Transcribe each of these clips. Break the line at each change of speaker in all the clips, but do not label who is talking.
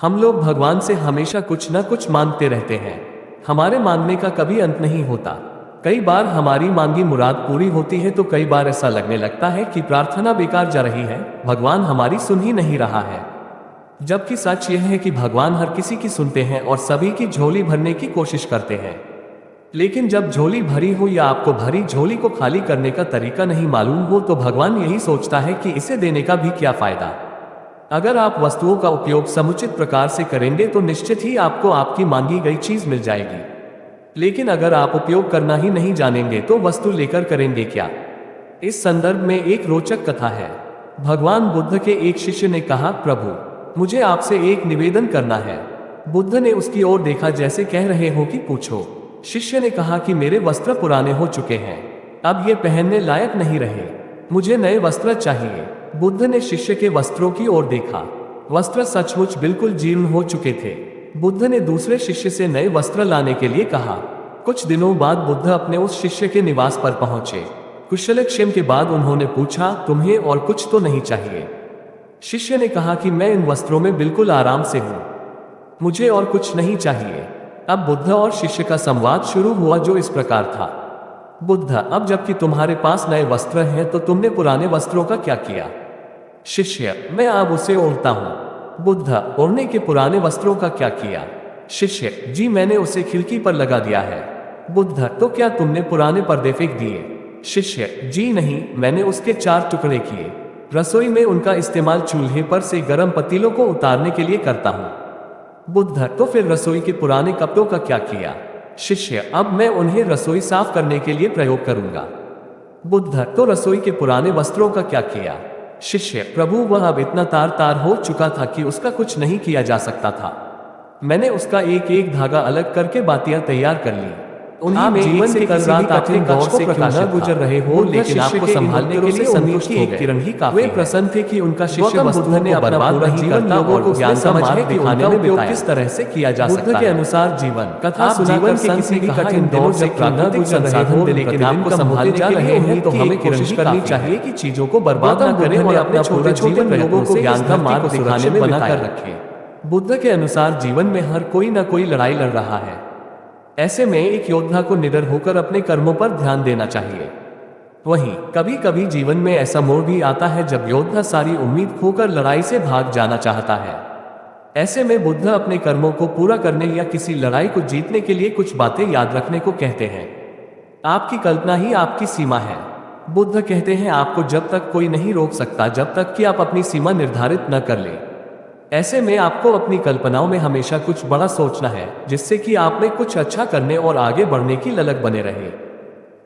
हम लोग भगवान से हमेशा कुछ न कुछ मांगते रहते हैं। हमारे मांगने का कभी अंत नहीं होता। कई बार हमारी मांगी मुराद पूरी होती है तो कई बार ऐसा लगने लगता है कि प्रार्थना बेकार जा रही है, भगवान हमारी सुन ही नहीं रहा है। जबकि सच यह है कि भगवान हर किसी की सुनते हैं और सभी की झोली भरने की कोशिश करते हैं। लेकिन जब झोली भरी हो या आपको भरी झोली को खाली करने का तरीका नहीं मालूम हो तो भगवान यही सोचता है कि इसे देने का भी क्या फायदा। अगर आप वस्तुओं का उपयोग समुचित प्रकार से करेंगे तो निश्चित ही आपको आपकी मांगी गई चीज मिल जाएगी। लेकिन अगर आप उपयोग करना ही नहीं जानेंगे तो वस्तु लेकर करेंगे क्या। इस संदर्भ में एक रोचक कथा है। भगवान बुद्ध के एक शिष्य ने कहा, प्रभु मुझे आपसे एक निवेदन करना है। बुद्ध ने उसकी ओर देखा जैसे कह रहे हो कि पूछो। शिष्य ने कहा कि मेरे वस्त्र पुराने हो चुके हैं, अब ये पहनने लायक नहीं रहे, मुझे नए वस्त्र चाहिए। बुद्ध ने शिष्य के वस्त्रों की ओर देखा। वस्त्र सचमुच बिल्कुल जीर्ण हो चुके थे। बुद्ध ने दूसरे शिष्य से नए वस्त्र लाने के लिए कहा। कुछ दिनों बाद बुद्ध अपने उस शिष्य के निवास पर पहुंचे। कुशलक्षेम के बाद उन्होंने पूछा, तुम्हें और कुछ तो नहीं चाहिए? शिष्य ने कहा कि मैं इन वस्त्रों में बिल्कुल आराम से हूं, मुझे और कुछ नहीं चाहिए। अब बुद्ध और शिष्य का संवाद शुरू हुआ जो इस प्रकार था। बुद्ध, अब जबकि तुम्हारे पास नए वस्त्र हैं तो तुमने पुराने वस्त्रों का क्या किया? शिष्य, मैं अब उसे ओढ़ता हूं। बुद्ध, ओढ़ने के पुराने वस्त्रों का क्या किया? शिष्य, जी मैंने उसे खिड़की पर लगा दिया है। बुद्ध, तो क्या तुमने पुराने पर्दे फेंक दिए? शिष्य, जी नहीं, मैंने उसके 4 टुकड़े किए। रसोई में उनका इस्तेमाल चूल्हे पर से गर्म पतीलों को उतारने के लिए करता हूं। बुद्ध, तो फिर रसोई के पुराने कपड़ों का क्या किया? शिष्य, अब मैं उन्हें रसोई साफ करने के लिए प्रयोग करूंगा। बुद्ध, तो रसोई के पुराने वस्त्रों का क्या किया? शिष्य, प्रभु वह अब इतना तार तार हो चुका था कि उसका कुछ नहीं किया जा सकता था। मैंने उसका एक एक धागा अलग करके बातियां तैयार कर ली। उन्हीं में जीवन के कल रात अपने दौर से क्यों न गुजर रहे हो, लेकिन आपको संभालने के लिए संतोष की एक किरण ही काफी है। वे प्रसन्न थे कि उनका शिष्य वस्तुओं ने अपना पूरा जीवन लोगों को ज्ञान का मार्ग दिखाने में उपयोग किस तरह से किया जा सकता है। बुद्ध के अनुसार जीवन कथा सुनाकर किसी भी कठिन दौर से प्राकृतिक संसाधन हो, लेकिन आपको संभालने जा रहे हैं तो हमें कोशिश करनी चाहिए कि चीजों को बर्बाद न करें और अपने छोटे छोटे लोगों को ज्ञान का मार्ग दिखाने में बनाकर रखें। बुद्ध के अनुसार जीवन में हर कोई न कोई लड़ाई लड़ रहा है। ऐसे में एक योद्धा को निडर होकर अपने कर्मों पर ध्यान देना चाहिए। वहीं कभी कभी जीवन में ऐसा मोड़ भी आता है जब योद्धा सारी उम्मीद खोकर लड़ाई से भाग जाना चाहता है। ऐसे में बुद्ध अपने कर्मों को पूरा करने या किसी लड़ाई को जीतने के लिए कुछ बातें याद रखने को कहते हैं। आपकी कल्पना ही आपकी सीमा है। बुद्ध कहते हैं, आपको जब तक कोई नहीं रोक सकता जब तक कि आप अपनी सीमा निर्धारित न कर लें। ऐसे में आपको अपनी कल्पनाओं में हमेशा कुछ बड़ा सोचना है, जिससे कि आप में कुछ अच्छा करने और आगे बढ़ने की ललक बने रहे।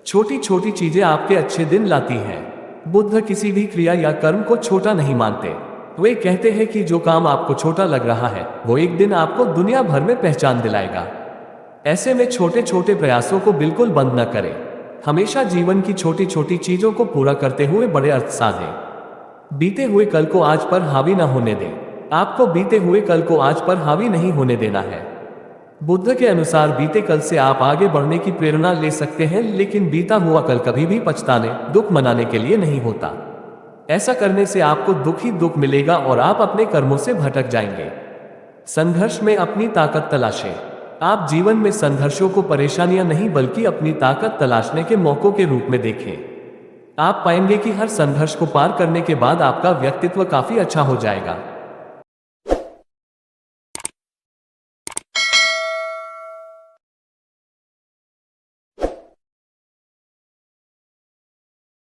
छोटी छोटी चीजें आपके अच्छे दिन लाती हैं। बुद्ध किसी भी क्रिया या कर्म को छोटा नहीं मानते। वे कहते हैं कि जो काम आपको छोटा लग रहा है वो एक दिन आपको दुनिया भर में पहचान दिलाएगा। ऐसे में छोटे छोटे प्रयासों को बिल्कुल बंद न करें। हमेशा जीवन की छोटी छोटी चीजों को पूरा करते हुए बड़े अर्थ साधें। बीते हुए कल को आज पर हावी न होने दें। आपको बीते हुए कल को आज पर हावी नहीं होने देना है। बुद्ध के अनुसार बीते कल से आप आगे बढ़ने की प्रेरणा ले सकते हैं, लेकिन बीता हुआ कल कभी भी पछताने, दुख मनाने के लिए नहीं होता। ऐसा करने से आपको दुख ही दुख मिलेगा और आप अपने कर्मों से भटक जाएंगे। संघर्ष में अपनी ताकत तलाशें। आप जीवन में संघर्षों को परेशानियां नहीं बल्कि अपनी ताकत तलाशने के मौकों के रूप में देखें। आप पाएंगे कि हर संघर्ष को पार करने के बाद आपका व्यक्तित्व काफी अच्छा हो जाएगा।